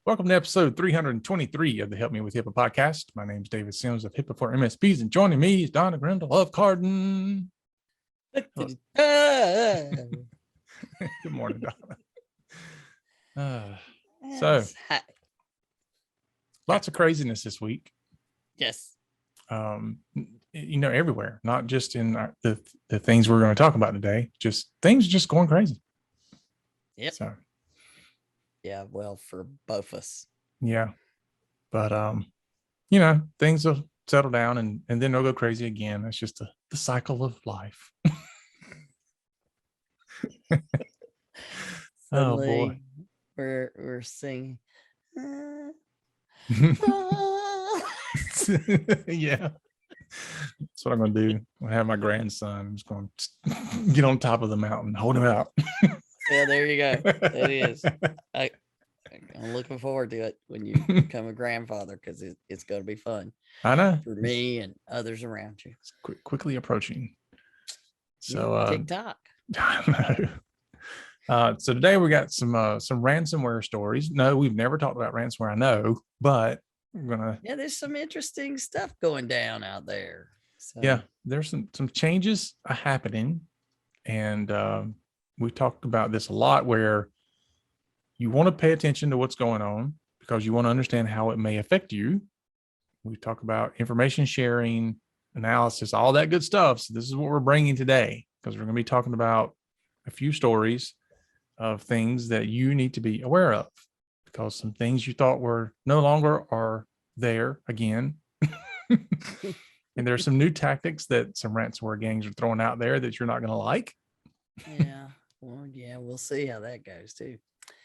Welcome to episode 323 of the Help Me with HIPAA podcast. My name is David Sims of HIPAA for MSPs, and joining me is Donna Grindle of Carden. Good morning, Donna. Lots of craziness this week. Yes. Everywhere, not just in the things we're going to talk about today, just things just going crazy. Yep. So. Yeah, well, for both of us. Yeah. But, things will settle down and then they'll go crazy again. That's just the cycle of life. Oh, boy. We're singing. Yeah. That's what I'm going to do. I have my grandson. I'm just going to get on top of the mountain, hold him out. Yeah, there you go. It is. I'm looking forward to it when you become a grandfather because it's going to be fun. I know. For me and others around you. It's quickly approaching. So TikTok. I know. So today we got some ransomware stories. No, we've never talked about ransomware, I know, but we're gonna. Yeah, there's some interesting stuff going down out there. So. Yeah, there's some changes happening, and we talked about this a lot, where you want to pay attention to what's going on because you want to understand how it may affect you. We talk about information sharing, analysis, all that good stuff. So this is what we're bringing today, because we're going to be talking about a few stories of things that you need to be aware of, because some things you thought were no longer are there again. And there's some new tactics that some ransomware gangs are throwing out there that you're not going to like. Yeah. Well, yeah, we'll see how that goes too.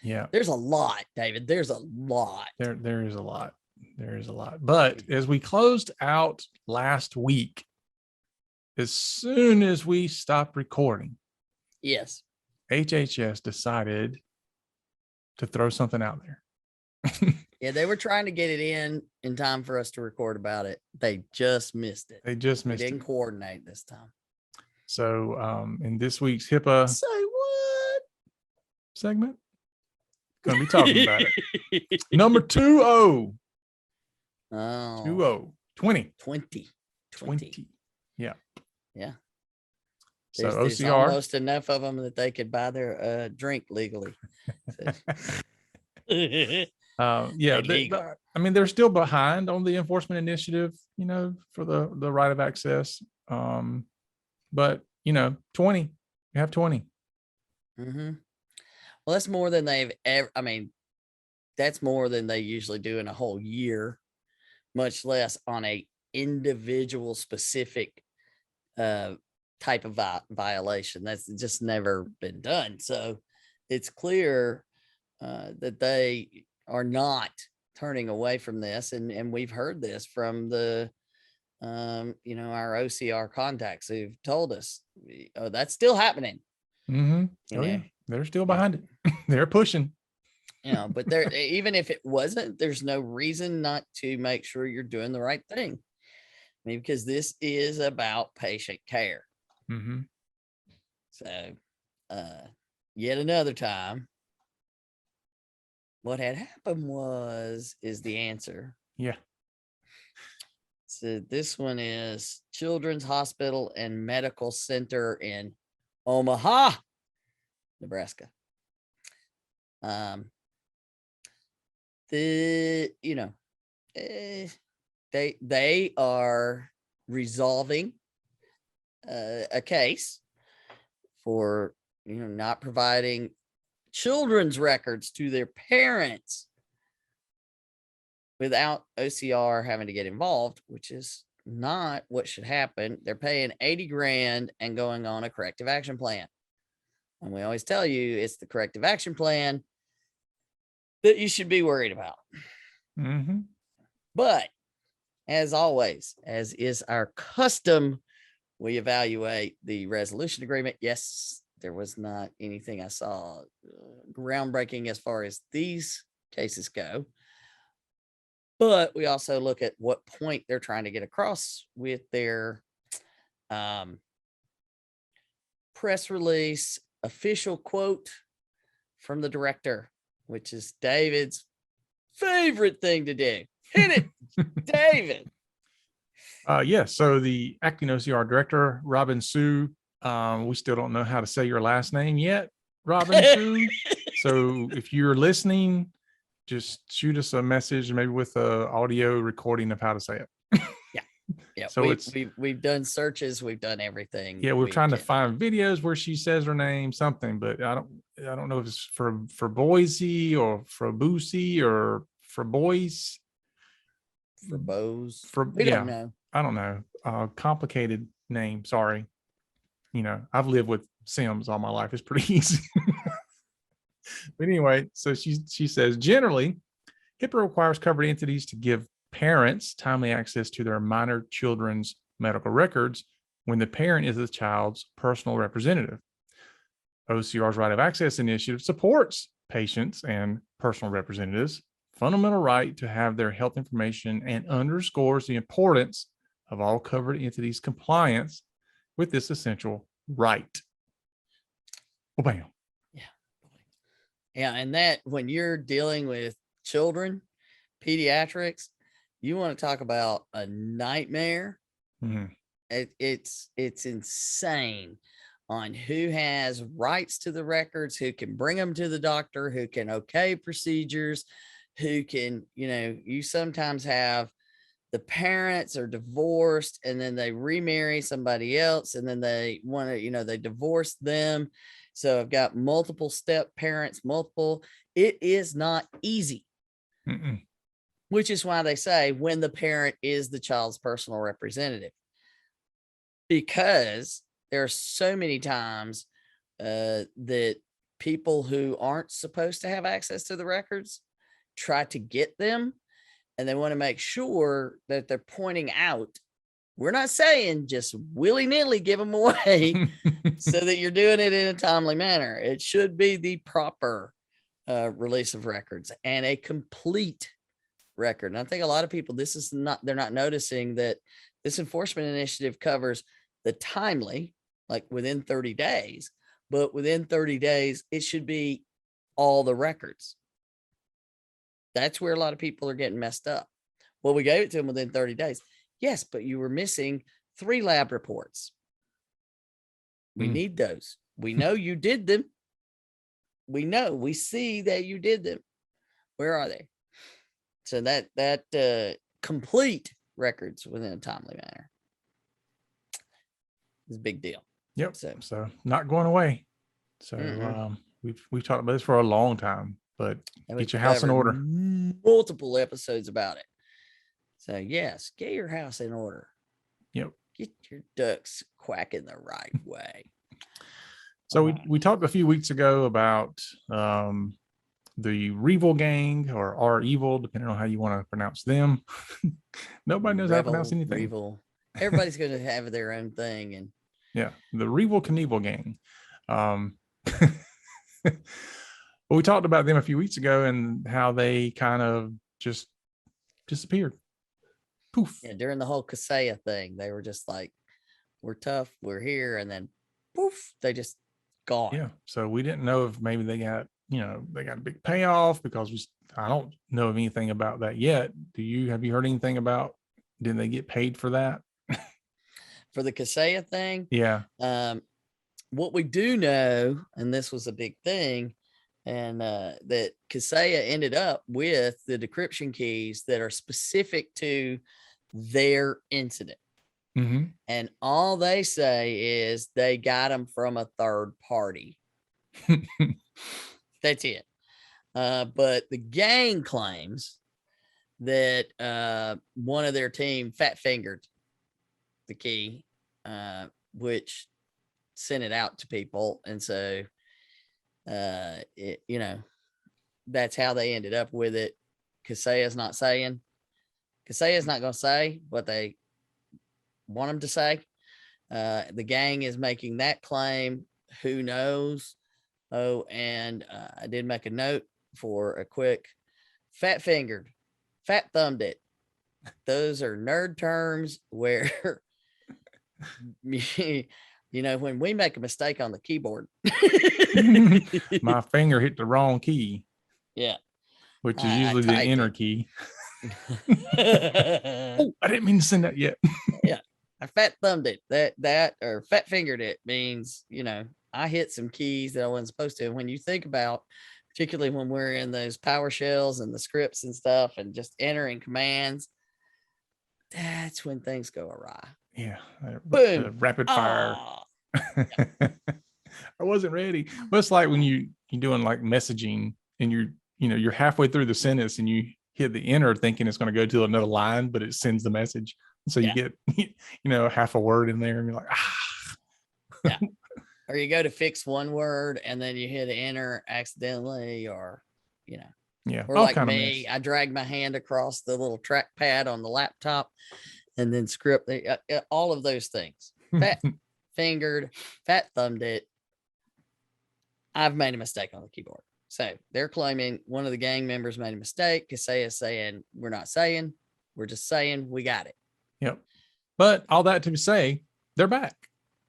Yeah. There's a lot, David. There's a lot. There is a lot. There is a lot. But as we closed out last week, as soon as we stopped recording, yes, HHS decided to throw something out there. Yeah, they were trying to get it in time for us to record about it. They just missed it. They didn't coordinate this time. So in this week's HIPAA Say what segment, going to be talking about it. Number 20. Oh, 20. Yeah. Yeah. So there's OCR, almost enough of them that they could buy their drink legally. They're still behind on the enforcement initiative, for the right of access. But 20, you have 20. Mm-hmm. Well, that's more than they've ever. That's more than they usually do in a whole year, much less on a individual specific type of violation. That's just never been done. So it's clear that they are not turning away from this. And we've heard this from the, our OCR contacts who've told us, oh, that's still happening. Mm-hmm. Yeah. They're still behind it. They're pushing. But there, even if it wasn't, there's no reason not to make sure you're doing the right thing. Because this is about patient care. Mm-hmm. So, yet another time, what had happened is the answer. Yeah. So this one is Children's Hospital and Medical Center in Omaha, Nebraska. They are resolving a case for not providing children's records to their parents without OCR having to get involved, which is not what should happen. They're paying $80,000 and going on a corrective action plan. And we always tell you it's the corrective action plan that you should be worried about. Mm-hmm. But as always, as is our custom, we evaluate the resolution agreement. Yes, there was not anything I saw groundbreaking as far as these cases go. But we also look at what point they're trying to get across with their press release, official quote from the director, which is David's favorite thing to do. Hit it, David. Yes. So the acting OCR director, Robin Sue, we still don't know how to say your last name yet, Robin Sue. So if you're listening, just shoot us a message, maybe with a audio recording of how to say it. Yeah. So we've done searches, we've done everything. Yeah, we're trying to find videos where she says her name, something, but I don't know if it's for Boise or for Boosie or for boys. For bows. We don't know. I don't know. Complicated name. Sorry. I've lived with Sims all my life. It's pretty easy. But anyway, so she says generally, HIPAA requires covered entities to give parents timely access to their minor children's medical records when the parent is the child's personal representative. OCR's Right of Access initiative supports patients and personal representatives' fundamental right to have their health information and underscores the importance of all covered entities' compliance with this essential right. Oh, bam. Yeah, and that when you're dealing with children, pediatrics, you want to talk about a nightmare. Mhm. It's insane on who has rights to the records, who can bring them to the doctor, who can okay procedures, who can, you sometimes have the parents are divorced and then they remarry somebody else and then they want to, they divorce them. So I've got multiple step parents, it is not easy. Mm-mm. Which is why they say when the parent is the child's personal representative, because there are so many times that people who aren't supposed to have access to the records try to get them, and they want to make sure that they're pointing out, we're not saying just willy-nilly give them away so that you're doing it in a timely manner. It should be the proper release of records and a complete record. And I think a lot of people, they're not noticing that this enforcement initiative covers the timely, like within 30 days, but within 30 days, it should be all the records. That's where a lot of people are getting messed up. Well, we gave it to them within 30 days. Yes, but you were missing 3 lab reports. We need those. We know you did them. We see that you did them. Where are they? So that complete records within a timely manner is a big deal. Yep. So not going away. So we've talked about this for a long time, but get your house in order. Multiple episodes about it. So yes, get your house in order. Yep. Get your ducks quacking the right way. So we talked a few weeks ago about the Revil gang or R-Evil, depending on how you want to pronounce them. Nobody knows how to pronounce anything. Revil. Everybody's going to have their own thing. And yeah, the Revil Knievel gang. Well, we talked about them a few weeks ago and how they kind of just disappeared. Poof. Yeah, during the whole Kaseya thing, they were just like, we're tough, we're here, and then poof, they just gone. Yeah. So we didn't know if maybe they got a big payoff, because I don't know of anything about that yet. Have you heard anything about, did they get paid for that? For the Kaseya thing? Yeah. What we do know, and this was a big thing, and that Kaseya ended up with the decryption keys that are specific to their incident. Mm-hmm. And all they say is they got them from a third party. That's it. But the gang claims that one of their team fat fingered the key, which sent it out to people. And so, that's how they ended up with it. Kaseya's not saying. Kaseya's not going to say what they want them to say. The gang is making that claim. Who knows? Oh, and I did make a note for a quick fat fingered, fat thumbed it. Those are nerd terms where, when we make a mistake on the keyboard, my finger hit the wrong key. Yeah. which is I usually the typed enter it. key. Oh, I didn't mean to send that yet. Yeah, I fat thumbed it. That or fat fingered it means, I hit some keys that I wasn't supposed to. And when you think about, particularly when we're in those PowerShells and the scripts and stuff and just entering commands, that's when things go awry. Yeah. Boom. Rapid fire. Ah, I wasn't ready. But it's like when you're doing like messaging and you're halfway through the sentence and you hit the enter thinking it's going to go to another line, but it sends the message. So you yeah, get, half a word in there and you're like, yeah. Or you go to fix one word and then you hit enter accidentally, or, yeah, or all like kind of me, mess. I drag my hand across the little trackpad on the laptop and then script all of those things. Fat fingered, fat thumbed it. I've made a mistake on the keyboard. So they're claiming one of the gang members made a mistake. Kaseya is saying, we're not saying, we're just saying we got it. Yep. But all that to say, they're back.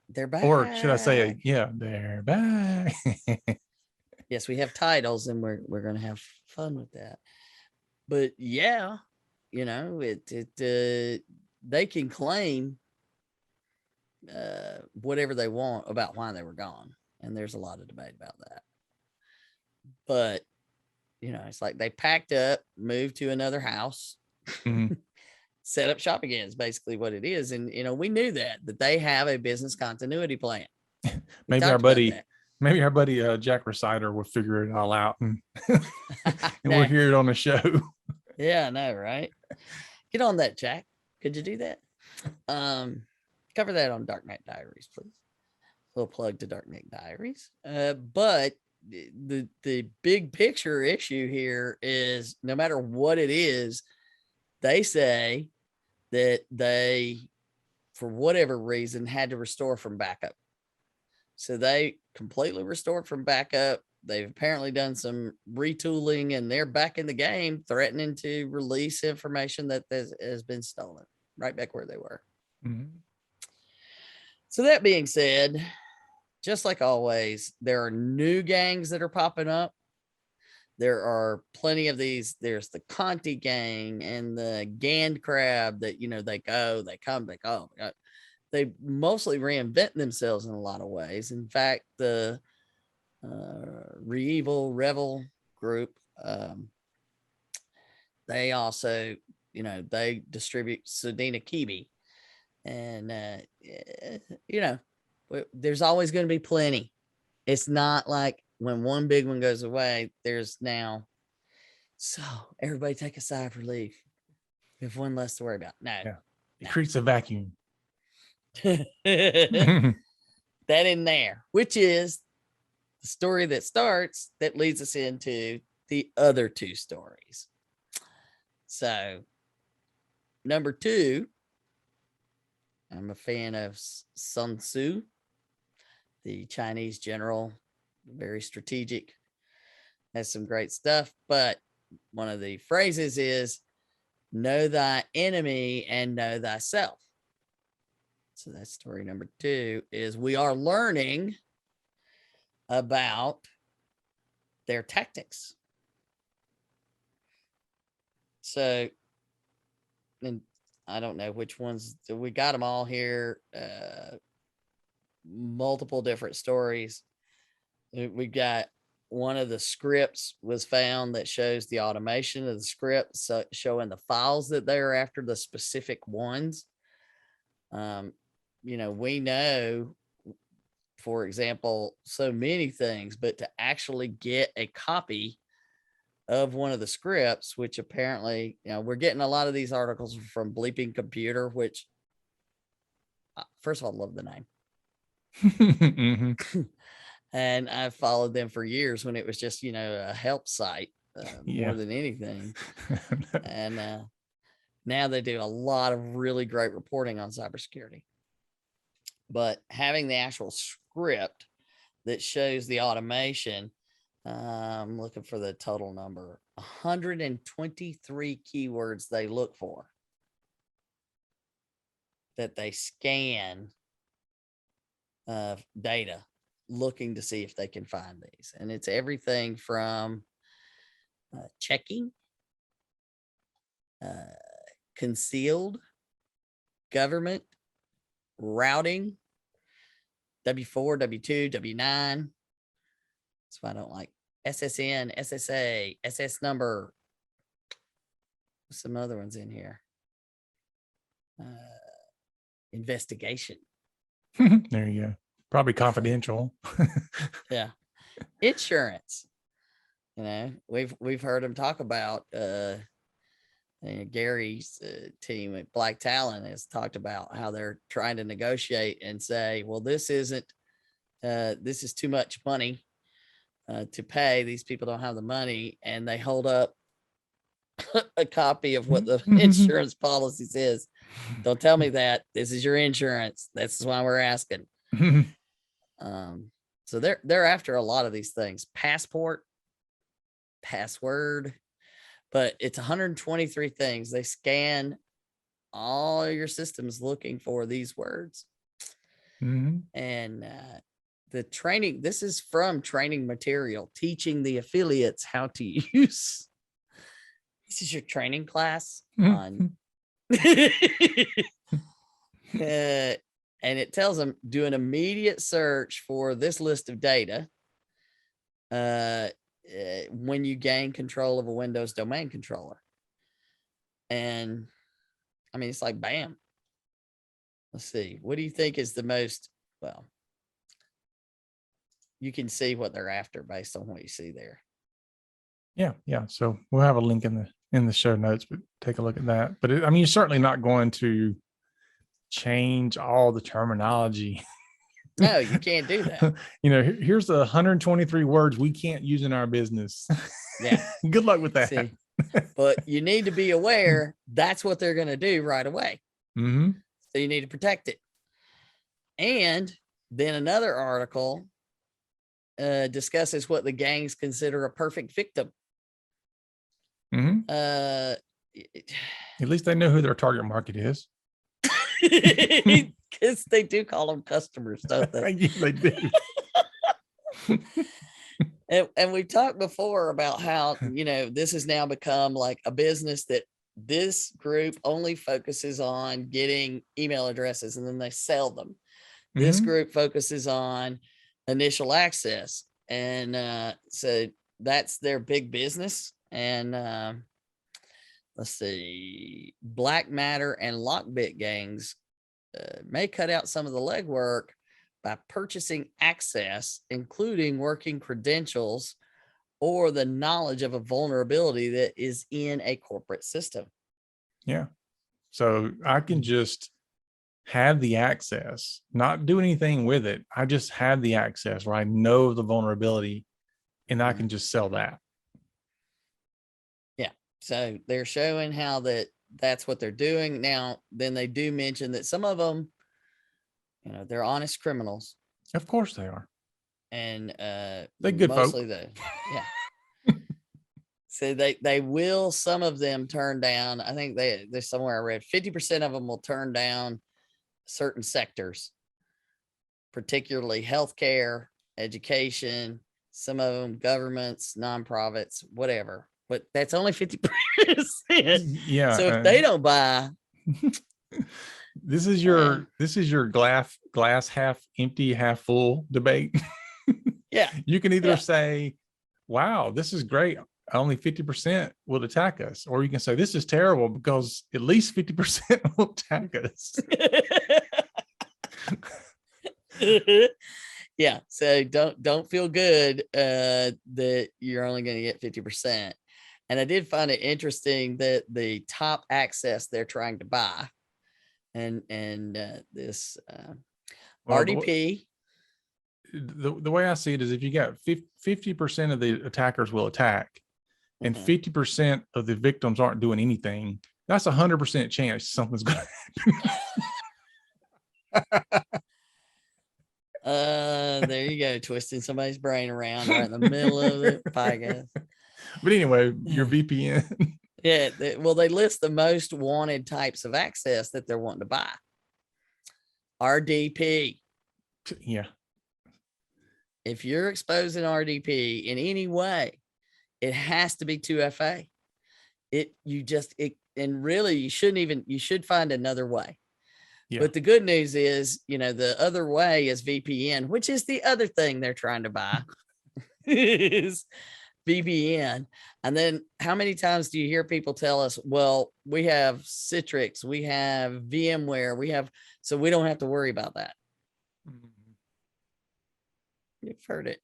They're back. Or should I say, they're back. Yes, we have titles and we're gonna have fun with that. But yeah, they can claim whatever they want about why they were gone. And there's a lot of debate about that. But it's like they packed up, moved to another house, set up shop again is basically what it is. And we knew that they have a business continuity plan. Maybe our buddy Jack Reciter will figure it all out and, we'll hear it on the show. Yeah, I know, right? Get on that, Jack. Could you do that? Cover that on Darknet Diaries, please. A little plug to Darknet Diaries. But the big picture issue here is no matter what it is, they say that they, for whatever reason, had to restore from backup. So they completely restored from backup. They've apparently done some retooling and they're back in the game, threatening to release information that has been stolen right back where they were. Mm-hmm. So that being said, just like always, there are new gangs that are popping up. There are plenty of these. There's the Conti gang and the Gand Crab that, they go, they come, they go. They mostly reinvent themselves in a lot of ways. In fact, the Revel group, they also, they distribute Sedina Kibi. And, there's always going to be plenty. It's not like when one big one goes away, there's now, so everybody take a sigh of relief. We have one less to worry about. No. Yeah. It creates a vacuum. That in there, which is the story that leads us into the other two stories. So, number 2, I'm a fan of Sun Tzu, the Chinese general, very strategic, has some great stuff. But one of the phrases is, know thy enemy and know thyself. So that's story number 2 is we are learning about their tactics. So, and I don't know which ones, we got them all here. Multiple different stories. We got one of the scripts was found that shows the automation of the script, so showing the files that they're after, the specific ones. We know, for example, so many things, but to actually get a copy of one of the scripts, which apparently, we're getting a lot of these articles from Bleeping Computer, which, first of all, I love the name. Mm-hmm. And I've followed them for years when it was just, a help site more than anything. And now they do a lot of really great reporting on cybersecurity. But having the actual script that shows the automation, I'm looking for the total number, 123 keywords they look for that they scan data looking to see if they can find these. And it's everything from checking, concealed, government, routing, W4, W2, W9. That's why I don't like SSN, SSA, SS number. Some other ones in here. Investigation. There you go. Probably confidential. Yeah. Insurance. You know, we've heard him talk about Gary's team at Black Talon has talked about how they're trying to negotiate and say, well, this is too much money to pay. These people don't have the money, and they hold up a copy of what the insurance policy says. Don't tell me that. This is your insurance. That's why we're asking. So they're after a lot of these things. Passport, password, but it's 123 things. They scan all your systems looking for these words. And the training, this is from training material, teaching the affiliates how to use. This is your training class on. And it tells them do an immediate search for this list of data when you gain control of a Windows domain controller. And I mean, it's like, bam. Let's see. What do you think is the most, well, you can see what they're after based on what you see there. Yeah. So we'll have a link in the show notes, but take a look at that. But I mean, you're certainly not going to change all the terminology. No, you can't do that. You know, here's the 123 words we can't use in our business. Yeah. Good luck with that. See, but you need to be aware that's what they're going to do right away. So you need to protect it. And then another article discusses what the gangs consider a perfect victim. At least they know who their target market is. Because they do call them customers, don't they? Yeah, they do. And we talked before about how, you know, this has now become like a business that this group only focuses on getting email addresses and then they sell them. This group focuses on initial access. And so that's their big business. And let's see, Black Matter and Lockbit gangs may cut out some of the legwork by purchasing access, including working credentials or the knowledge of a vulnerability that is in a corporate system. Yeah. So I can just have the access, not do anything with it. I just have the access where I know the vulnerability and I can just sell that. Yeah. So they're showing how that's what they're doing. Now, then they do mention that some of them, you know, they're honest criminals. Of course they are. And they're good mostly folk. Yeah. So they will, some of them turn down. I think there's somewhere I read 50% of them will turn down certain sectors, particularly healthcare, education, some of them governments, nonprofits, whatever. But that's only 50%. Yeah. So if they don't buy, this is your glass half empty, half full debate. Yeah. You can either say, wow, this is great, only 50% will attack us, or you can say this is terrible because at least 50% will attack us. Yeah. So don't feel good that you're only going to get 50%. And I did find it interesting that the top access they're trying to buy and this RDP. The way I see it is if you got 50% of the attackers will attack and 50% of the victims aren't doing anything, that's 100% chance something's going to happen. There you go, twisting somebody's brain around right in the middle of the podcast. But anyway, your VPN. Yeah, they list the most wanted types of access that they're wanting to buy. RDP. Yeah. If you're exposing RDP in any way, It has to be 2FA. And really you should find another way. Yeah. But the good news is, the other way is VPN, which is the other thing they're trying to buy is VPN. And then how many times do you hear people tell us, well, we have Citrix, we have VMware, so we don't have to worry about that. You've heard it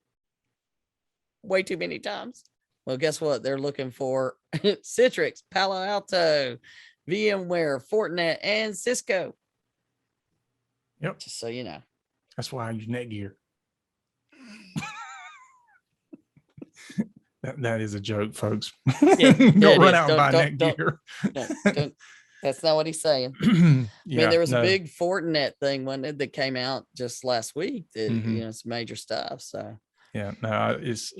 way too many times. Well, guess what? They're looking for Citrix, Palo Alto, VMware, Fortinet, and Cisco. Yep. Just so you know. That's why I use Netgear. That is a joke, folks. Don't run out and buy Netgear. Don't. That's not what he's saying. There was a big Fortinet thing that came out just last week. That it's major stuff. So yeah, no, it's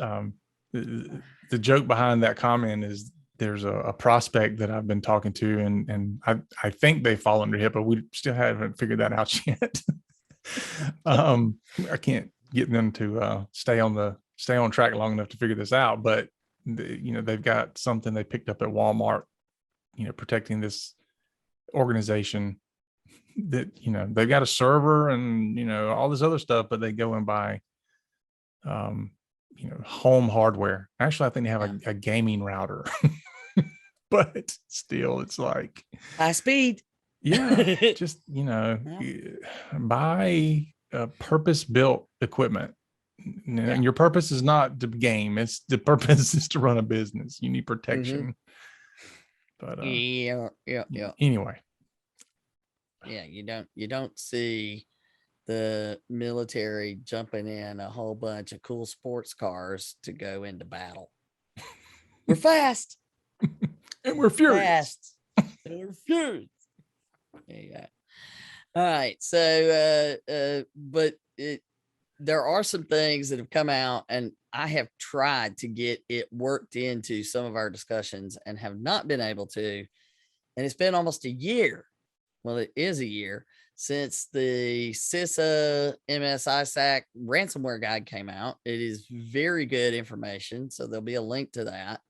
the joke behind that comment is there's a prospect that I've been talking to, and I think they fall under HIPAA. We still haven't figured that out yet. I can't get them to stay on track long enough to figure this out, but they've got something they picked up at Walmart, protecting this organization that, they've got a server and, all this other stuff, but they go and buy, home hardware. Actually, I think they have a gaming router, but still it's like high speed. Yeah. Just, buy purpose-built equipment. And your purpose is not to game. It's the purpose is to run a business. You need protection. But anyway. Yeah, you don't see the military jumping in a whole bunch of cool sports cars to go into battle. We're fast. And we're furious. Fast. And we're furious. Yeah. All right. So but there are some things that have come out, and I have tried to get it worked into some of our discussions and have not been able to. And it's been almost a year. Well, it is a year since the CISA MS-ISAC ransomware guide came out. It is very good information. So there'll be a link to that.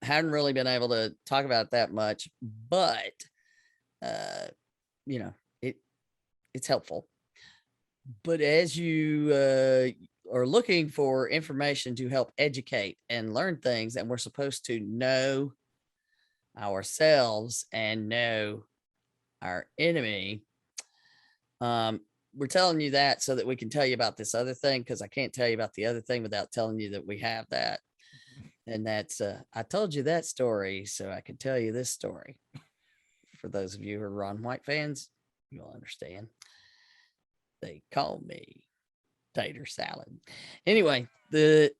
Haven't really been able to talk about that much, but it's helpful. But as you are looking for information to help educate and learn things, and we're supposed to know ourselves and know our enemy, we're telling you that so that we can tell you about this other thing, because I can't tell you about the other thing without telling you that we have that. And that's I told you that story so I could tell you this story. For those of you who are Ron White fans, you'll understand. They call me tater salad. Anyway, this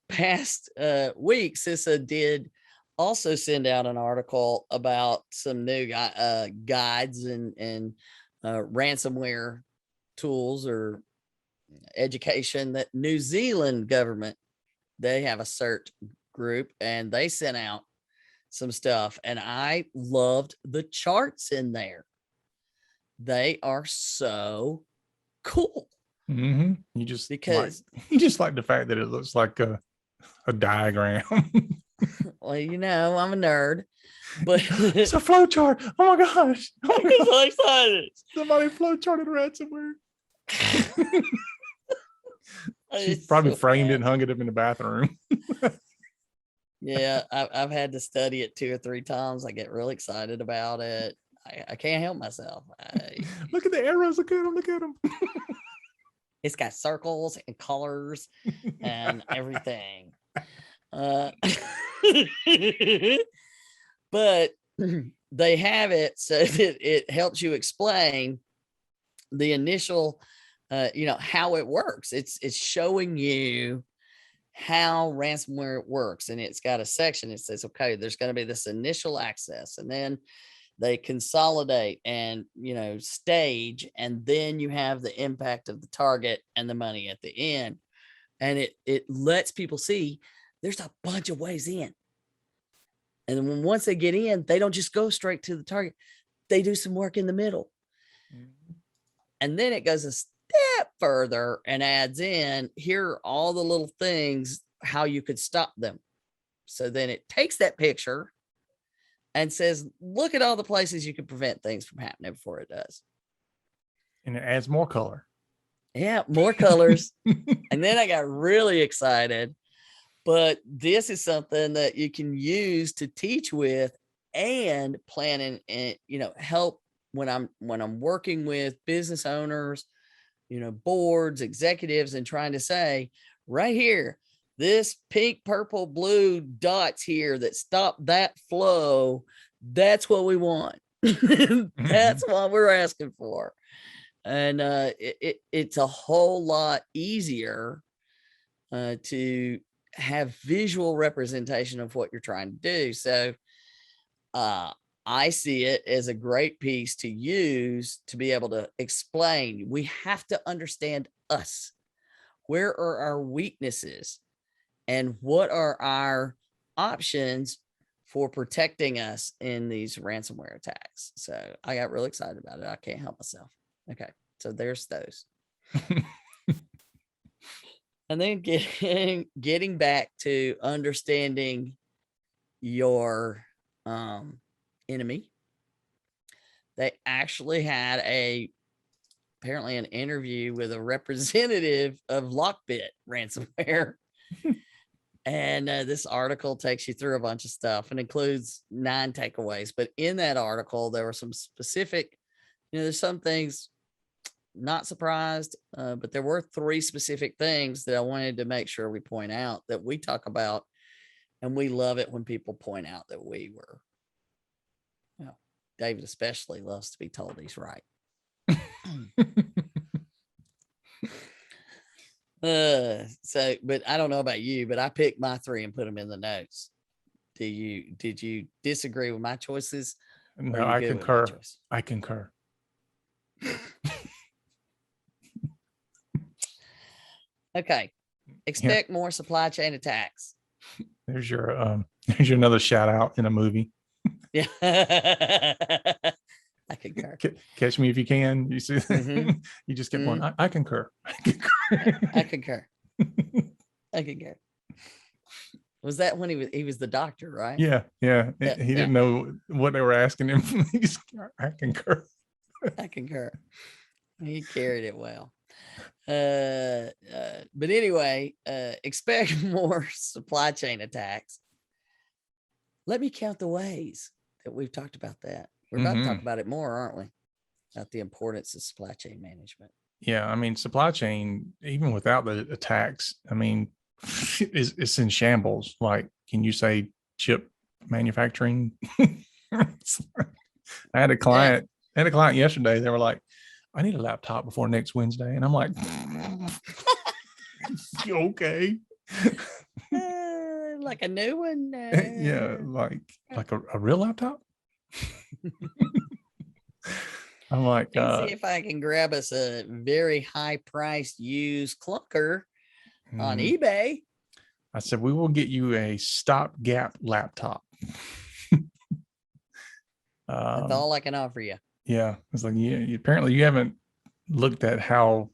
past week, CISA did also send out an article about some new guides and ransomware tools or education that New Zealand government, they have a CERT group, and they sent out some stuff, and I loved the charts in there. They are so cool. You just like the fact that it looks like a diagram. Well, I'm a nerd, but it's a flow chart. Oh my gosh. I'm so excited. Somebody flow charted ransomware. She probably framed it and hung it up in the bathroom. Yeah, I've had to study it 2 or 3 times. I get really excited about it. I can't help myself. Look at the arrows. Look at them. Look at them. It's got circles and colors and everything. But they have it so that it helps you explain the initial, how it works. It's showing you how ransomware works, and it's got a section. It says, okay, there's going to be this initial access, and then they consolidate and stage, and then you have the impact of the target and the money at the end. And it lets people see there's a bunch of ways in. And then once they get in, they don't just go straight to the target. They do some work in the middle. And then it goes a step further and adds in, here are all the little things how you could stop them. So then it takes that picture and says, look at all the places you can prevent things from happening before it does. And it adds more color. Yeah, more colors. And then I got really excited. But this is something that you can use to teach with and plan and help when I'm working with business owners, boards, executives, and trying to say, right here, this pink, purple, blue dots here that stop that flow, that's what we want. That's what we're asking for. And it's a whole lot easier to have visual representation of what you're trying to do. So I see it as a great piece to use to be able to explain. We have to understand us. Where are our weaknesses? And what are our options for protecting us in these ransomware attacks? So I got really excited about it. I can't help myself. Okay, so there's those. And then getting back to understanding your enemy. They actually had apparently an interview with a representative of Lockbit ransomware. And this article takes you through a bunch of stuff and includes 9 takeaways. But in that article, there were some specific, there's some things not surprised, but there were 3 specific things that I wanted to make sure we point out that we talk about. And we love it when people point out that we were, David especially loves to be told he's right. But I don't know about you, but I picked my 3 and put them in the notes. Did you disagree with my choices? No, I concur. I concur. Okay. Expect more supply chain attacks. There's your another shout out in a movie. Yeah. I concur. Catch me if you can. You see, you just get one. I concur. I concur. I concur. Was that when he was the doctor, right? Yeah. He didn't know what they were asking him. I concur. I concur. He carried it well. But anyway, expect more supply chain attacks. Let me count the ways that we've talked about that. We're about to talk about it more, aren't we? About the importance of supply chain management. Yeah, I mean, supply chain, even without the attacks, I mean, it's in shambles. Like, can you say chip manufacturing? I had a client yesterday. They were like, I need a laptop before next Wednesday. And I'm like, okay. Like a new one? Yeah, like a real laptop? I'm like, see if I can grab us a very high priced used clunker on eBay. I said, we will get you a stopgap laptop. That's all I can offer you. Yeah. It's like, apparently you haven't looked at how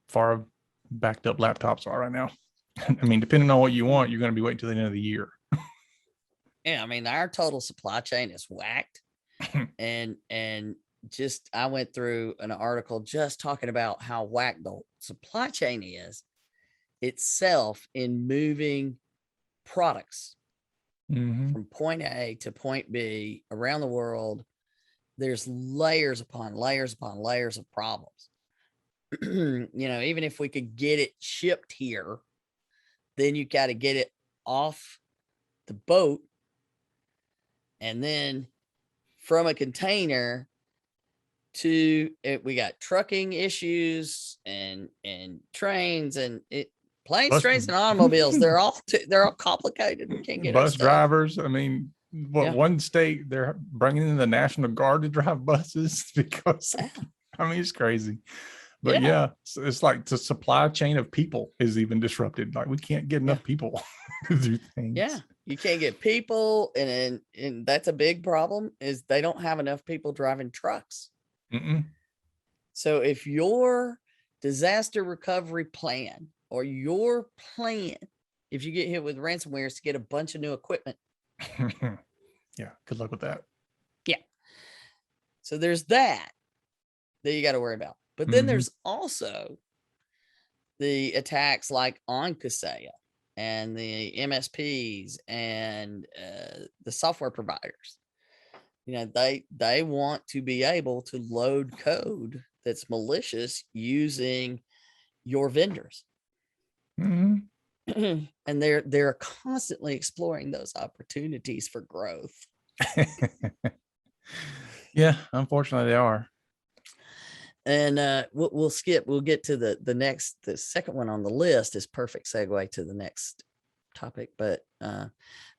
far backed up laptops are right now. I mean, depending on what you want, you're going to be waiting till the end of the year. Yeah. I mean, our total supply chain is whacked. and just, I went through an article just talking about how whacked the supply chain is itself in moving products from point A to point B around the world. There's layers upon layers upon layers of problems. Even if we could get it shipped here, then you got to get it off the boat and then from a container to it. We got trucking issues and trains and planes, trains, and automobiles. They're all complicated. We can't get bus drivers. I mean, one state they're bringing in the National Guard to drive buses because I mean, it's crazy. But it's like the supply chain of people is even disrupted. Like we can't get enough people to do things. Yeah, you can't get people, and that's a big problem. Is they don't have enough people driving trucks. So if your disaster recovery plan or your plan if you get hit with ransomware is to get a bunch of new equipment. Yeah. Good luck with that. Yeah. So there's that you got to worry about. But then there's also the attacks like on Kaseya and the MSPs and the software providers. They want to be able to load code that's malicious using your vendors. Mm-hmm. And they're constantly exploring those opportunities for growth. Yeah, unfortunately they are. And we'll skip. We'll get to the second one on the list is perfect segue to the next topic. But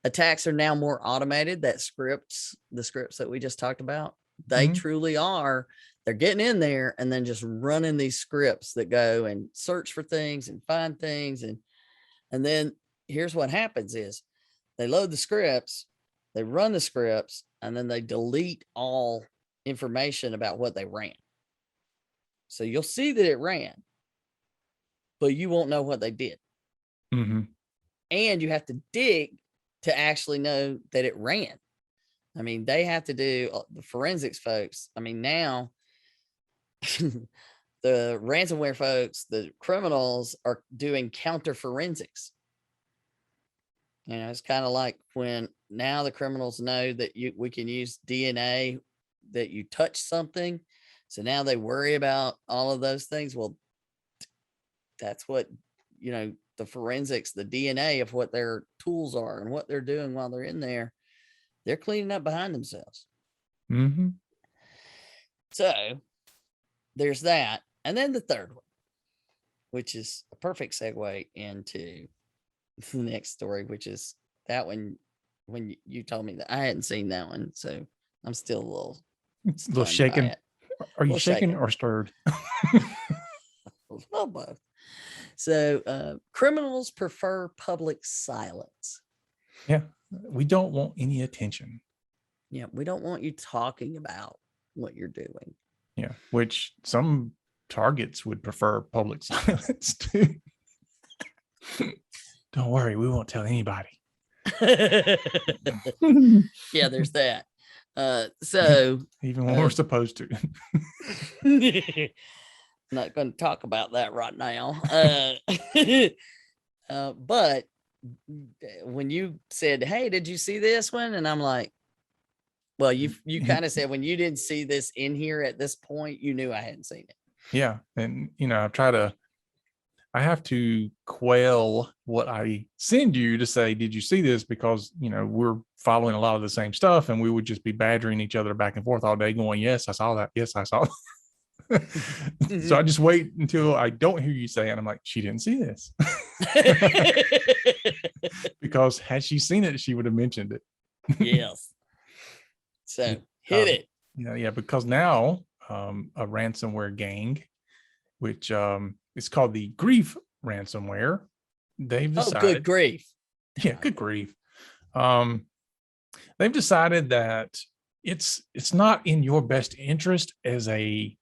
attacks are now more automated. The scripts that we just talked about, they truly are. They're getting in there and then just running these scripts that go and search for things and find things. And then here's what happens is they load the scripts, they run the scripts, and then they delete all information about what they ran. So you'll see that it ran, but you won't know what they did. And you have to dig to actually know that it ran. I mean, they have to do the forensics folks. I mean, now the ransomware folks, the criminals are doing counter forensics. It's kind of like when now the criminals know that we can use DNA that you touch something. So now they worry about all of those things. Well, that's what, the forensics, the DNA of what their tools are and what they're doing while they're in there. They're cleaning up behind themselves. So there's that. And then the third one, which is a perfect segue into the next story, which is that one when you told me that I hadn't seen that one. So I'm still a little shaken. Are you shaken or stirred? Well, both. So criminals prefer public silence. Yeah. We don't want any attention. Yeah. We don't want you talking about what you're doing. Yeah. Which some targets would prefer public silence too. Don't worry. We won't tell anybody. Yeah, there's that. So even when we're supposed to. Not going to talk about that right now. But when you said, "Hey, did you see this one?" and I'm like, well, you kind of said when you didn't see this in here at this point, you knew I hadn't seen it. Yeah, and I have to quail what I send you to say, did you see this? Because, we're following a lot of the same stuff and we would just be badgering each other back and forth all day going, yes, I saw that. Yes, I saw that. So I just wait until I don't hear you say it. And I'm like, she didn't see this. Because had she seen it, she would have mentioned it. Yes. So hit it. Yeah. Because now a ransomware gang, which it's called the Grief Ransomware. They've decided. Oh, good grief. Yeah, good grief. They've decided that it's not in your best interest as a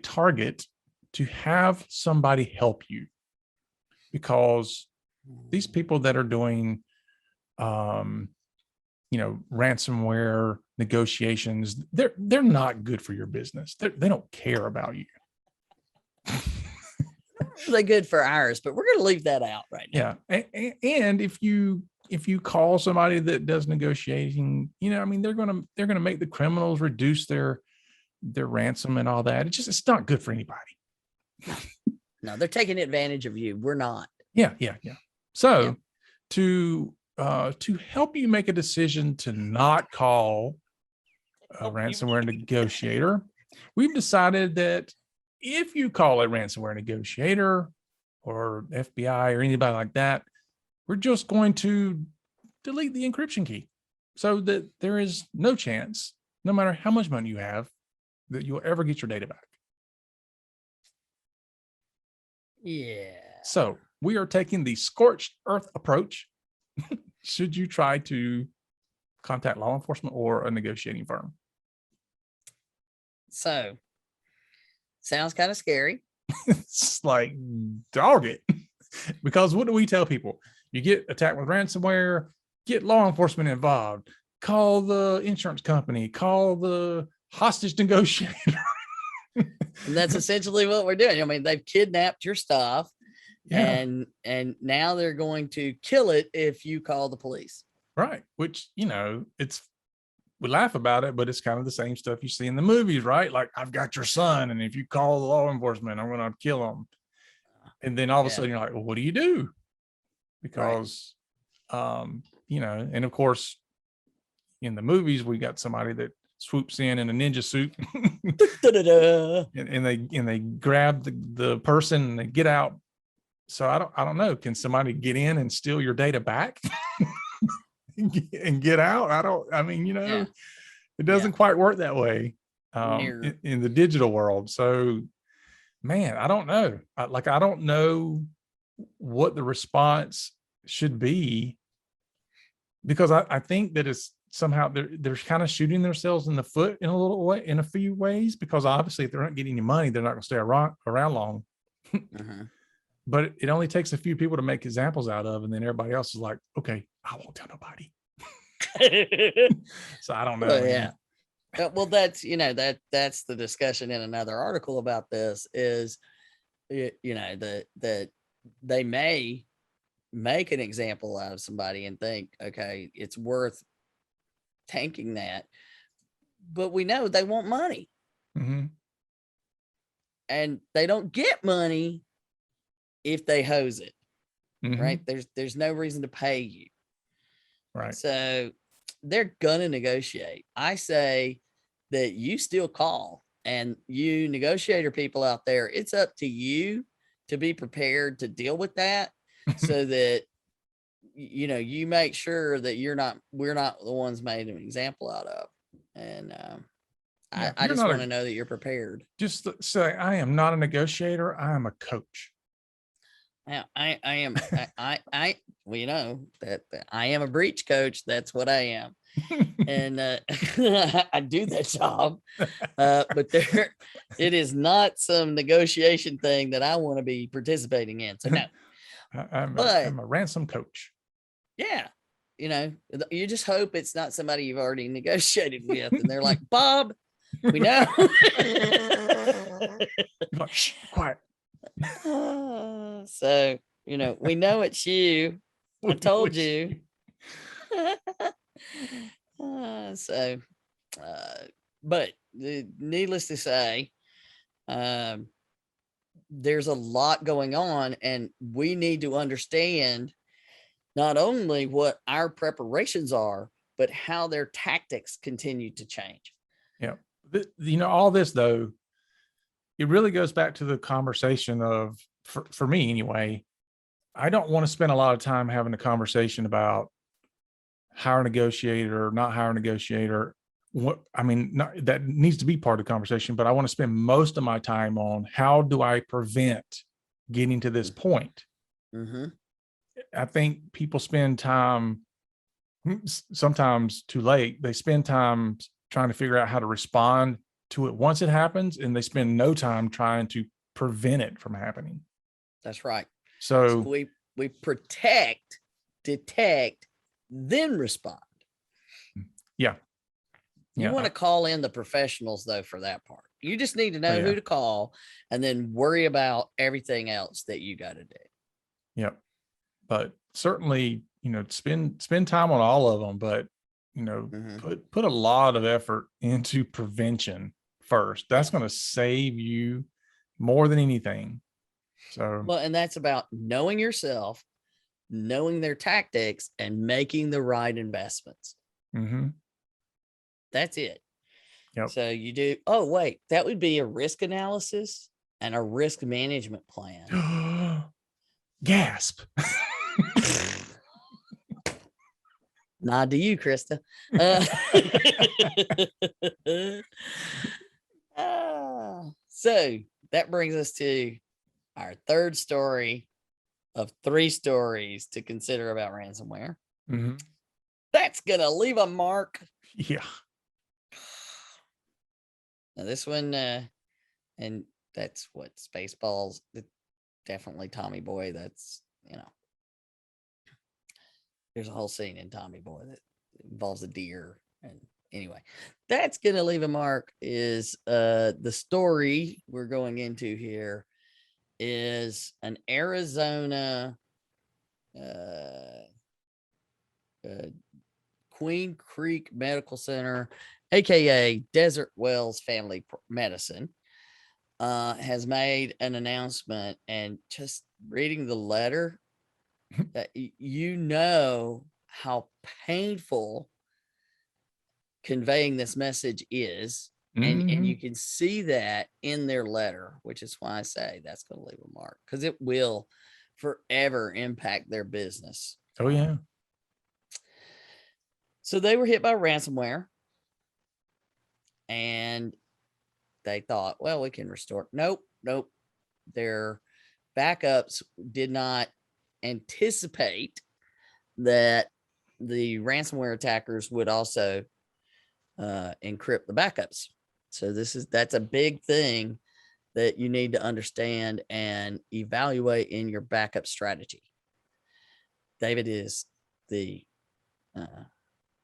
target to have somebody help you, because these people that are doing ransomware negotiations, they're not good for your business. They don't care about you. Really good for ours, but we're going to leave that out right now. Yeah, and if you call somebody that does negotiating, they're gonna make the criminals reduce their ransom and all that. It's not good for anybody. No, they're taking advantage of you. We're not. Yeah. So to help you make a decision to not call a ransomware negotiator, we've decided that if you call a ransomware negotiator or FBI or anybody like that, we're just going to delete the encryption key so that there is no chance, no matter how much money you have, that you'll ever get your data back. Yeah. So we are taking the scorched earth approach. Should you try to contact law enforcement or a negotiating firm? So sounds kind of scary. It's like, dog it. Because what do we tell people? You get attacked with ransomware, get law enforcement involved, call the insurance company, call the hostage negotiator. And that's essentially what we're doing. I mean, they've kidnapped your stuff, Yeah. and now they're going to kill it if you call the police. Right. Which, we laugh about it, but it's kind of the same stuff you see in the movies, right? Like, I've got your son, and if you call the law enforcement, I'm going to kill him. And then all of a sudden you're like, well, what do you do? Because, and of course, in the movies, we got somebody that swoops in a ninja suit and they grab the person and they get out. So I don't know. Can somebody get in and steal your data back and get out? It doesn't quite work that way in the digital world. So, man, I don't know. I don't know what the response should be, because I think that it's somehow they're kind of shooting themselves in the foot in a few ways, because obviously if they're not getting any money, they're not going to stay around long. But it only takes a few people to make examples out of, and then everybody else is like, okay, I won't tell nobody. So I don't know. Well, well, that's that's the discussion in another article about this is, that they may make an example out of somebody and think, okay, it's worth tanking that, but we know they want money, and they don't get money if they hose it. Right? There's no reason to pay you. Right. So they're gonna negotiate. I say that you still call, and you negotiator people out there, it's up to you to be prepared to deal with that, so that you make sure that we're not the ones made an example out of. And I just want to know that you're prepared. Just say, I am not a negotiator. I am a coach. I am. Well, that I am a breach coach. That's what I am. And I do that job. But it is not some negotiation thing that I want to be participating in. So no. I'm a ransom coach. Yeah. You just hope it's not somebody you've already negotiated with, and they're like, Bob, we know. Like, shh, quiet. So, we know it's you. I told you. But needless to say, there's a lot going on, and we need to understand not only what our preparations are, but how their tactics continue to change. Yeah. All this, though, it really goes back to the conversation of, for me anyway, I don't want to spend a lot of time having a conversation about hire a negotiator or not hire a negotiator. That needs to be part of the conversation, but I want to spend most of my time on how do I prevent getting to this point. I think people spend time, sometimes too late, they spend time trying to figure out how to respond to it once it happens, and they spend no time trying to prevent it from happening. That's right. So we protect, detect, then respond. Yeah. You want to call in the professionals, though, for that part. You just need to know who to call, and then worry about everything else that you got to do. Yep. But certainly, spend time on all of them, but put a lot of effort into prevention first. That's going to save you more than anything. So, well, and that's about knowing yourself, knowing their tactics, and making the right investments. That's it. Yep. So you do. Oh, wait, that would be a risk analysis and a risk management plan. Gasp. Nod to you, Krista. So that brings us to our third story of 3 stories to consider about ransomware. That's gonna leave a mark. Yeah. Now this one, and that's what Spaceballs. definitely Tommy Boy. That's, there's a whole scene in Tommy Boy that involves a deer. And anyway, that's going to leave a mark. Is the story we're going into here is an Arizona uh, Queen Creek Medical Center, aka Desert Wells Family Medicine, has made an announcement. And just reading the letter, that how painful conveying this message is. And you can see that in their letter, which is why I say that's going to leave a mark, because it will forever impact their business. Oh, yeah. So they were hit by ransomware, and they thought, well, we can restore. Nope. Their backups did not anticipate that the ransomware attackers would also encrypt the backups. So that's a big thing that you need to understand and evaluate in your backup strategy. David is the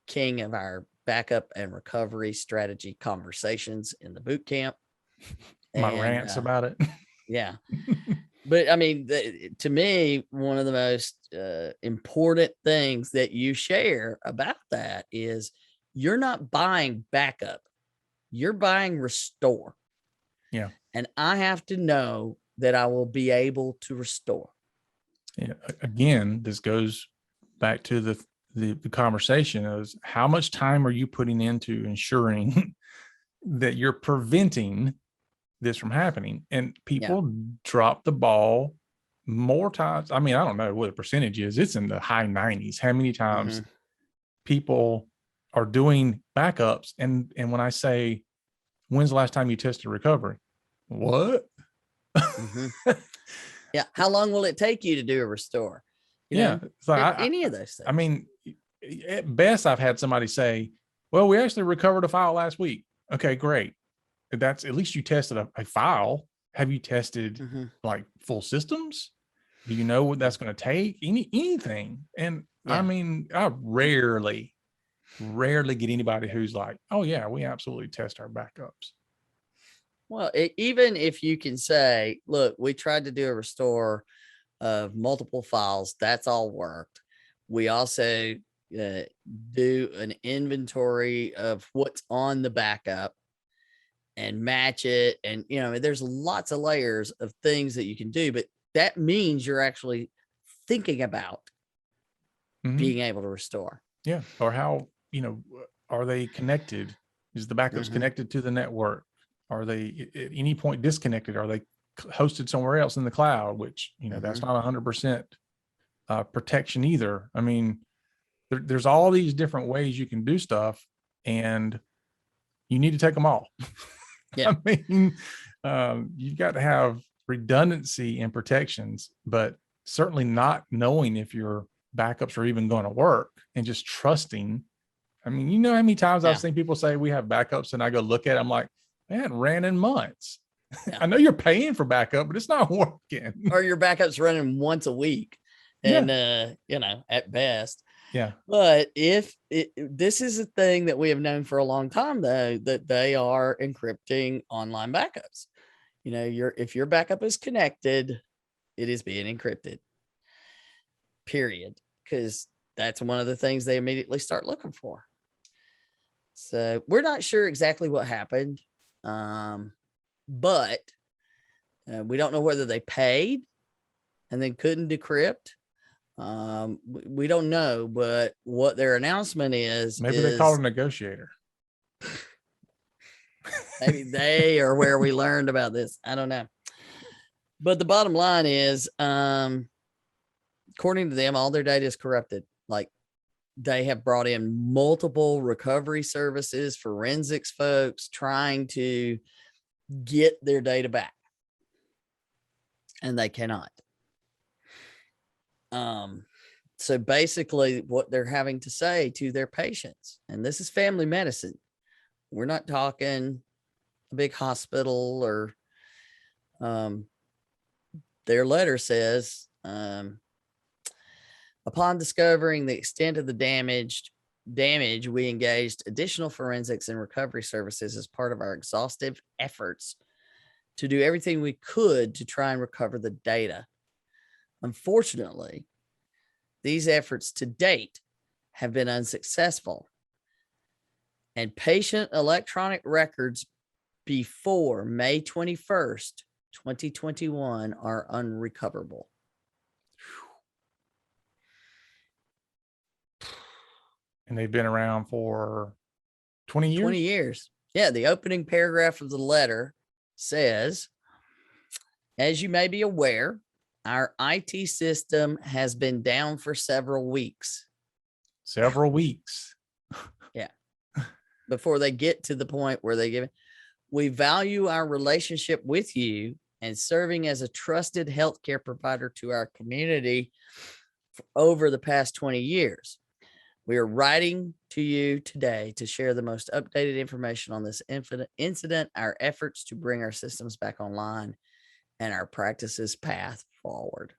king of our backup and recovery strategy conversations in the boot camp. My rants about it. Yeah. But I mean, to me, one of the most important things that you share about that is you're not buying backup, you're buying restore. Yeah. And I have to know that I will be able to restore. Yeah. Again, this goes back to the conversation is how much time are you putting into ensuring that you're preventing this from happening? And people drop the ball more times. I mean, I don't know what the percentage is. It's in the high 90s. How many times people are doing backups? And when I say, when's the last time you tested recovery? What? Yeah. How long will it take you to do a restore? So any of those things. I mean, at best, I've had somebody say, well, we actually recovered a file last week. Okay, great. That's at least you tested a file. Have you tested like full systems? Do you know what that's going to take? Anything? And I mean, I rarely get anybody who's like, oh yeah, we absolutely test our backups. Well, even if you can say, look, we tried to do a restore of multiple files, that's all worked. We also do an inventory of what's on the backup and match it. And, there's lots of layers of things that you can do, but that means you're actually thinking about being able to restore. Yeah. Or how, are they connected? Is the backups connected to the network? Are they at any point disconnected? Are they hosted somewhere else in the cloud, which, that's not 100% protection either. I mean, there's all these different ways you can do stuff, and you need to take them all. Yeah. I mean, you've got to have redundancy and protections, but certainly not knowing if your backups are even going to work and just trusting. I mean, how many times I've seen people say we have backups, and I go look at it, I'm like, man, ran in months. I know you're paying for backup, but it's not working. Or your backup's running once a week, and at best. Yeah. But this is a thing that we have known for a long time, though, that they are encrypting online backups. If your backup is connected, it is being encrypted. Period. Because that's one of the things they immediately start looking for. So we're not sure exactly what happened, but we don't know whether they paid and then couldn't decrypt. We don't know, but what their announcement is, maybe they called a negotiator. Maybe they are where we learned about this. I don't know. But the bottom line is, according to them, all their data is corrupted. Like, they have brought in multiple recovery services, forensics folks trying to get their data back, and they cannot. So basically what they're having to say to their patients, and this is family medicine. We're not talking a big hospital or their letter says, upon discovering the extent of the damage, we engaged additional forensics and recovery services as part of our exhaustive efforts to do everything we could to try and recover the data. Unfortunately, these efforts to date have been unsuccessful, and patient electronic records before May 21st, 2021 are unrecoverable. And they've been around for 20 years? 20 years. Yeah, the opening paragraph of the letter says, as you may be aware, our IT system has been down for several weeks. Several weeks. Yeah. Before they get to the point where they give it. We value our relationship with you and serving as a trusted healthcare provider to our community for over the past 20 years. We are writing to you today to share the most updated information on this incident, our efforts to bring our systems back online, and our practices path forward.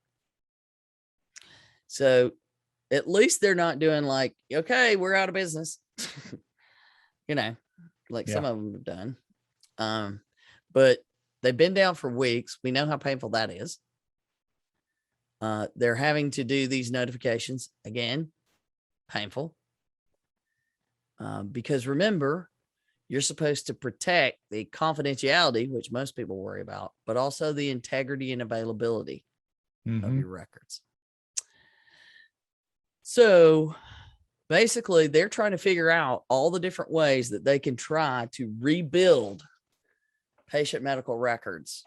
So at least they're not doing like, okay, we're out of business, like some of them have done. But they've been down for weeks. We know how painful that is. They're having to do these notifications again. Painful. Because remember, you're supposed to protect the confidentiality, which most people worry about, but also the integrity and availability of your records. So basically, they're trying to figure out all the different ways that they can try to rebuild patient medical records.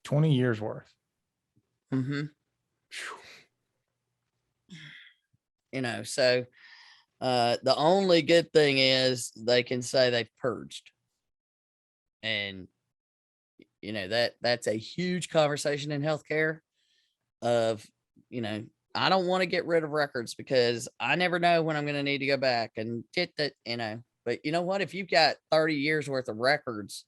20 years worth. So the only good thing is they can say they've purged. And, that's a huge conversation in healthcare of, I don't want to get rid of records because I never know when I'm going to need to go back and get that, but you know what, if you've got 30 years worth of records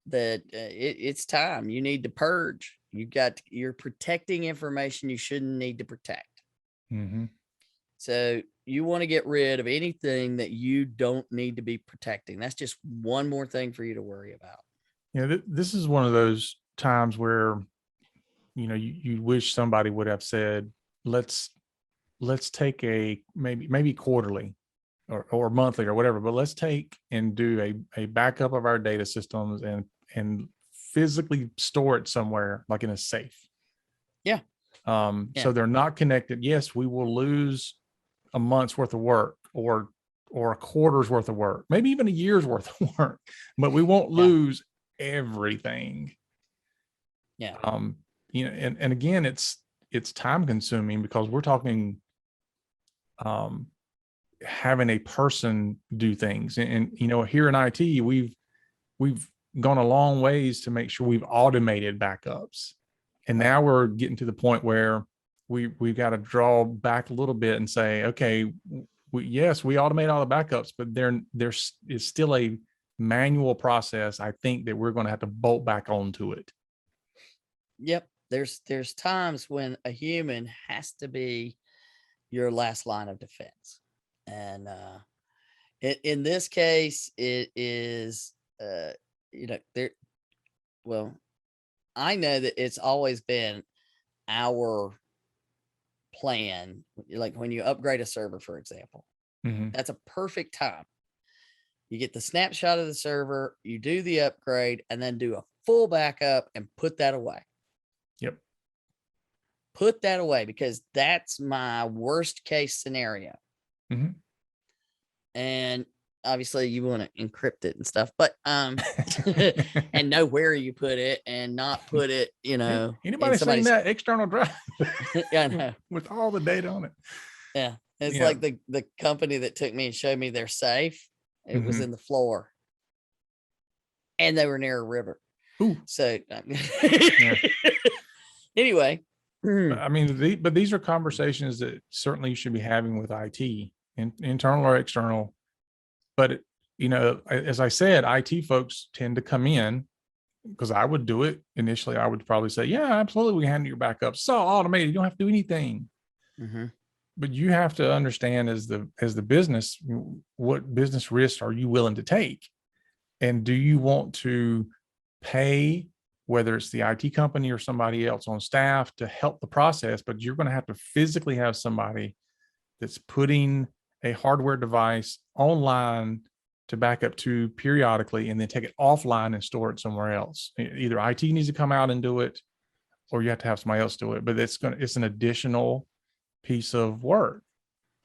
that it's time, you need to purge. You're protecting information you shouldn't need to protect. So you want to get rid of anything that you don't need to be protecting. That's just one more thing for you to worry about. Yeah, this is one of those times where, you wish somebody would have said, let's take a maybe quarterly or monthly or whatever, but let's take and do a backup of our data systems and physically store it somewhere, like in a safe. Yeah. So they're not connected. Yes, we will lose a month's worth of work or a quarter's worth of work, maybe even a year's worth of work, but we won't lose everything. Yeah. And again, it's time consuming because we're talking having a person do things. And here in IT, we've gone a long ways to make sure we've automated backups. And now we're getting to the point where we've got to draw back a little bit and say, okay, we automate all the backups, but there is still a manual process. I think that we're going to have to bolt back onto it. Yep. There's times when a human has to be your last line of defense. And in this case, it is, I know that it's always been our plan. Like when you upgrade a server, for example, that's a perfect time. You get the snapshot of the server, you do the upgrade, and then do a full backup and put that away. Yep. Put that away because that's my worst case scenario. And obviously you want to encrypt it and stuff, but and know where you put it and not put it, anybody seen that external drive? Yeah, I know. With all the data on it. Yeah. It's like the company that took me and showed me their safe. It was in the floor. And they were near a river. Ooh. So anyway. I mean, but these are conversations that certainly you should be having with IT, internal or external. But, as I said, IT folks tend to come in because I would do it initially. I would probably say, yeah, absolutely. We handle your backups. It's all automated. You don't have to do anything. But you have to understand as the business, what business risks are you willing to take? And do you want to pay, whether it's the IT company or somebody else on staff, to help the process, but you're going to have to physically have somebody that's putting a hardware device online to back up to periodically, and then take it offline and store it somewhere else. Either IT needs to come out and do it, or you have to have somebody else do it, but it's an additional piece of work.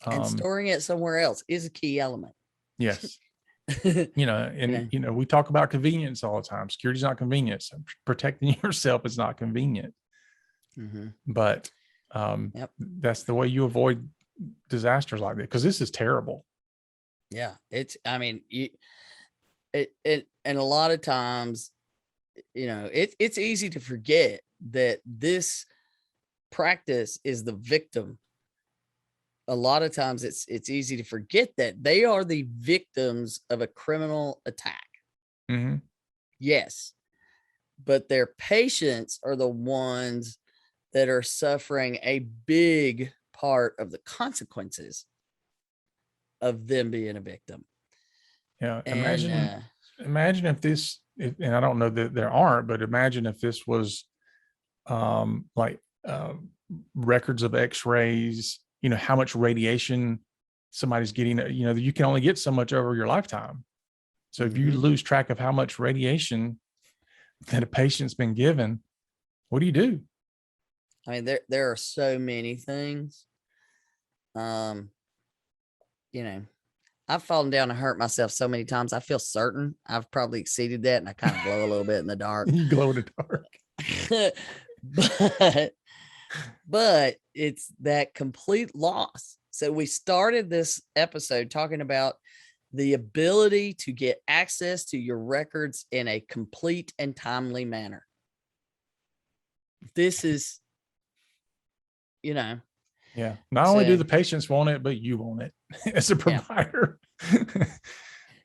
And storing it somewhere else is a key element. Yes. We talk about convenience all the time. Security is not convenience. Protecting yourself is not convenient. But that's the way you avoid disasters like that, because this is terrible. Yeah, and a lot of times, it's easy to forget that this practice is the victim. A lot of times it's easy to forget that they are the victims of a criminal attack. Yes, but their patients are the ones that are suffering a big part of the consequences of them being a victim. Yeah. Imagine if this, and I don't know that there aren't, but imagine if this was records of x-rays, how much radiation somebody's getting, you can only get so much over your lifetime. So if you lose track of how much radiation that a patient's been given, what do you do? I mean, there are so many things. I've fallen down and hurt myself so many times. I feel certain I've probably exceeded that, and I kind of glow a little bit in the dark. You glow in the dark. but it's that complete loss. So we started this episode talking about the ability to get access to your records in a complete and timely manner. This is, yeah. Not only do the patients want it, but you want it as a provider. Yeah.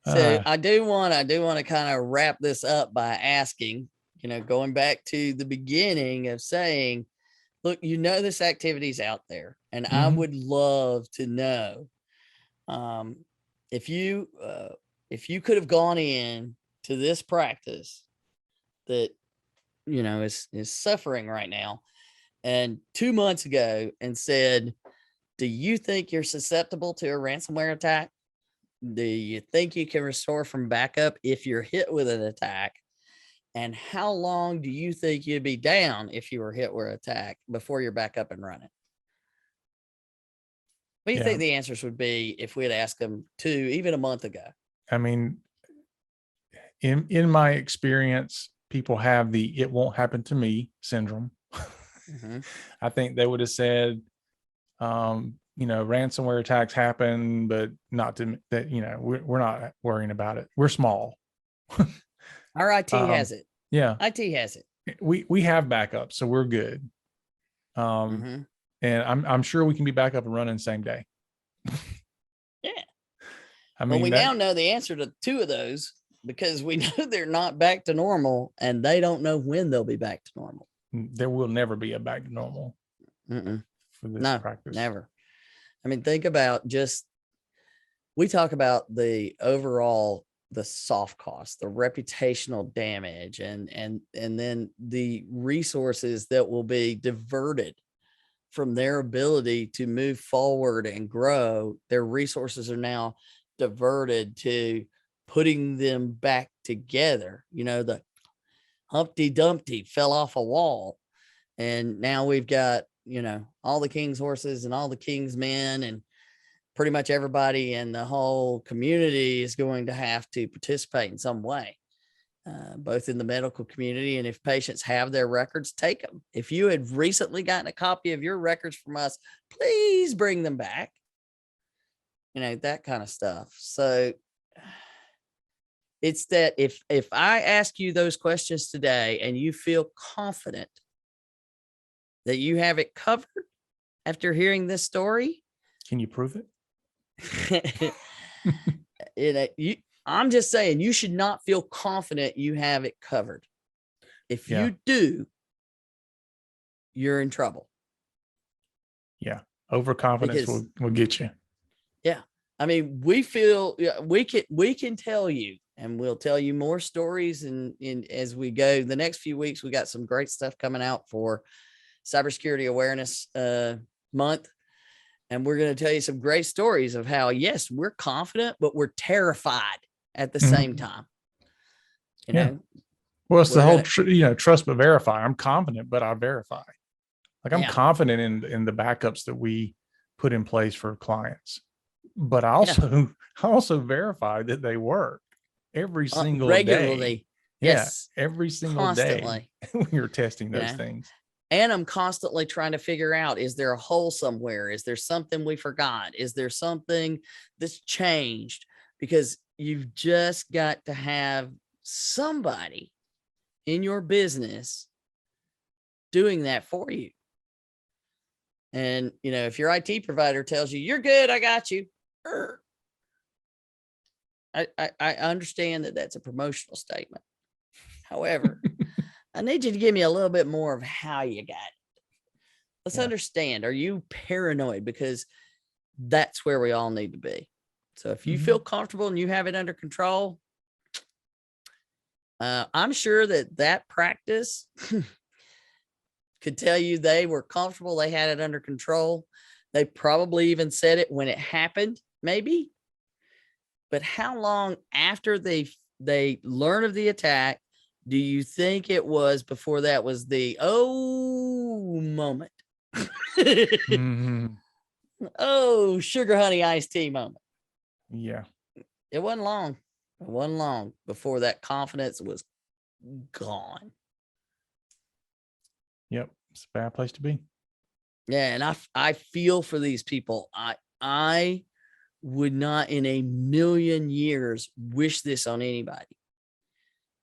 So I do want to kind of wrap this up by asking, going back to the beginning of saying, look, this activity is out there, and I would love to know if you could have gone in to this practice that is suffering right now, and 2 months ago, and said, do you think you're susceptible to a ransomware attack? Do you think you can restore from backup if you're hit with an attack? And how long do you think you'd be down if you were hit with an attack before you're back up and running? What do you think the answers would be if we had asked them even a month ago? I mean, in my experience, people have the "it won't happen to me" syndrome. I think they would have said, ransomware attacks happen, but not to that. We're not worrying about it. We're small. Our IT has it. Yeah, IT has it. We have backup, so we're good. And I'm sure we can be back up and running same day. Yeah. I mean, we now know the answer to 2 of those, because we know they're not back to normal, and they don't know when they'll be back to normal. There will never be a back to normal for this practice. Never. I mean, think about we talk about the overall, the soft cost, the reputational damage, and then the resources that will be diverted from their ability to move forward and grow. Their resources are now diverted to putting them back together. The Humpty Dumpty fell off a wall, and now we've got, all the king's horses and all the king's men, and pretty much everybody in the whole community is going to have to participate in some way, both in the medical community, and if patients have their records, take them. If you had recently gotten a copy of your records from us, please bring them back. That kind of stuff. So it's that if I ask you those questions today and you feel confident that you have it covered after hearing this story, can you prove it? I'm just saying, you should not feel confident you have it covered. If Yeah. you do, you're in trouble. Yeah. Overconfidence Because will get you. yeah, I mean, we feel we can tell you, and we'll tell you more stories. And as we go, the next few weeks, we got some great stuff coming out for Cybersecurity Awareness Month, and we're going to tell you some great stories of how, yes, we're confident, but we're terrified at the same time. You know, well, it's the we're whole trust but verify. I'm confident, but I verify. Like I'm Yeah. confident in the backups that we put in place for clients, but I Yeah. also verify that they work every single regularly. day. Yes. Yeah, every single Constantly. day we are testing You those know? things. And I'm constantly trying to figure out, is there a hole somewhere? Is there something we forgot? Is there something that's changed? Because you've just got to have somebody in your business doing that for you. And, you know, if your IT provider tells you, you're good, I got you. I understand that that's a promotional statement. However, I need you to give me a little bit more of how you got it. Let's understand. Are you paranoid? Because that's where we all need to be. So if you feel comfortable and you have it under control, I'm sure that practice could tell you they were comfortable. They had it under control. They probably even said it when it happened, maybe. But how long after they learned of the attack do you think it was before that was the moment? Oh, sugar honey iced tea moment. Yeah. It wasn't long. It wasn't long before that confidence was gone. Yep. It's a bad place to be. Yeah. And I feel for these people. I would not in a million years wish this on anybody,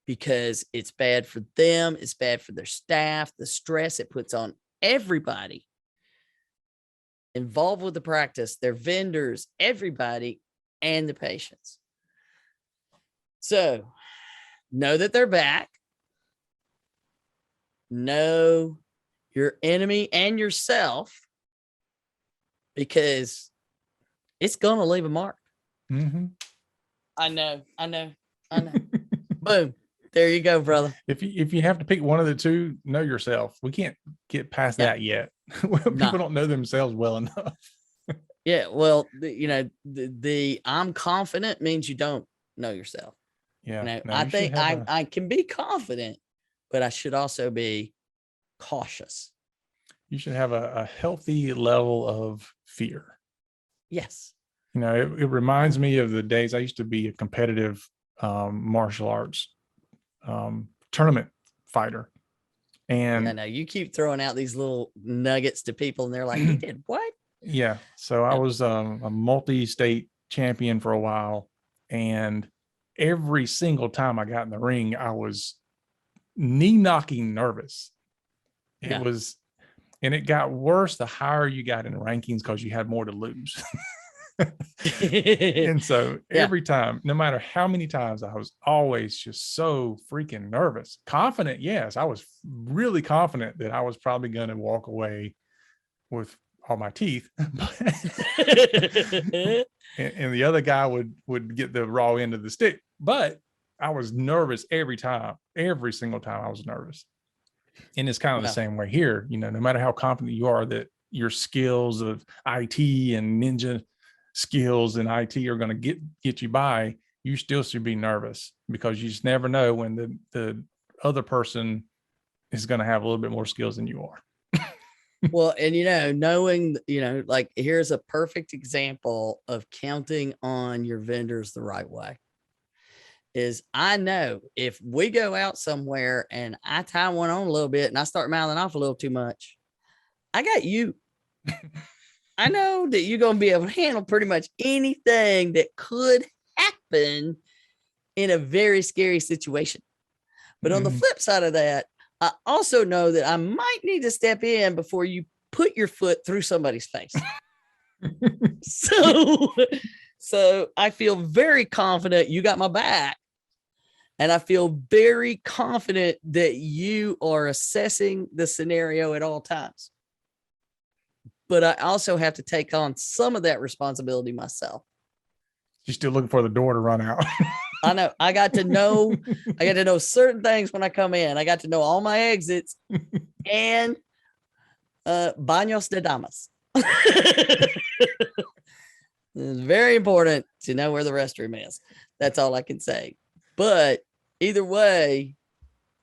because it's bad for them. It's bad for their staff, the stress it puts on everybody involved with the practice, their vendors, everybody, and the patients. So know that they're back. Know your enemy and yourself, because it's going to leave a mark. I know. Boom. There you go, brother. If you have to pick one of the two, know yourself. We can't get past that yet. People don't know themselves well enough. Yeah. Well, the I'm confident means you don't know yourself. Yeah. You know, No, I think I can be confident, but I should also be cautious. You should have a healthy level of fear. Yes. You know, it reminds me of the days I used to be a competitive martial arts tournament fighter. And I know you keep throwing out these little nuggets to people and they're like, he did what? Yeah. So I was a multi-state champion for a while, and every single time I got in the ring, I was knee knocking nervous. It was, and it got worse the higher you got in rankings because you had more to lose. And so every time, no matter how many times, I was always just so freaking nervous. Confident, yes, I was really confident that I was probably going to walk away with all my teeth. And the other guy would get the raw end of the stick. But I was nervous every single time I was nervous. And it's kind of the same way here. You know, no matter how confident you are that your skills of IT and ninja skills in IT are going to get you by, you still should be nervous, because you just never know when the other person is going to have a little bit more skills than you are. Well, and knowing, like, here's a perfect example of counting on your vendors the right way. Is I know if we go out somewhere and I tie one on a little bit and I start mouthing off a little too much, I got you. I know that you're going to be able to handle pretty much anything that could happen in a very scary situation. But on the flip side of that, I also know that I might need to step in before you put your foot through somebody's face. So I feel very confident you got my back. And I feel very confident that you are assessing the scenario at all times. But I also have to take on some of that responsibility myself. You're still looking for the door to run out. I know. I got to know certain things when I come in. I got to know all my exits and baños de damas. It's very important to know where the restroom is. That's all I can say. But either way,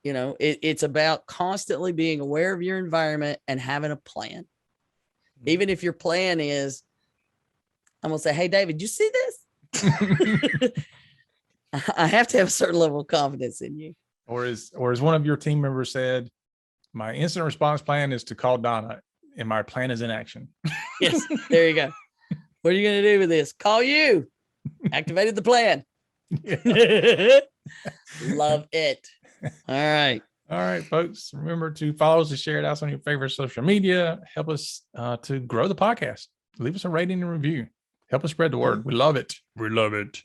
you know, it's about constantly being aware of your environment and having a plan. Even if your plan is, I'm going to say, hey, David, you see this? I have to have a certain level of confidence in you. Or as one of your team members said, my incident response plan is to call Donna and my plan is in action. Yes, there you go. What are you going to do with this? Call you. Activated the plan. Yeah. Love it. All right. All right, folks. Remember to follow us and share it out on your favorite social media. Help us to grow the podcast. Leave us a rating and review. Help us spread the word. We love it. We love it.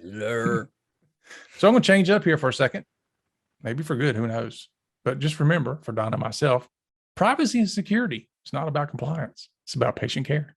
So I'm going to change up here for a second. Maybe for good. Who knows? But just remember, for Donna and myself, privacy and security. It's not about compliance. It's about patient care.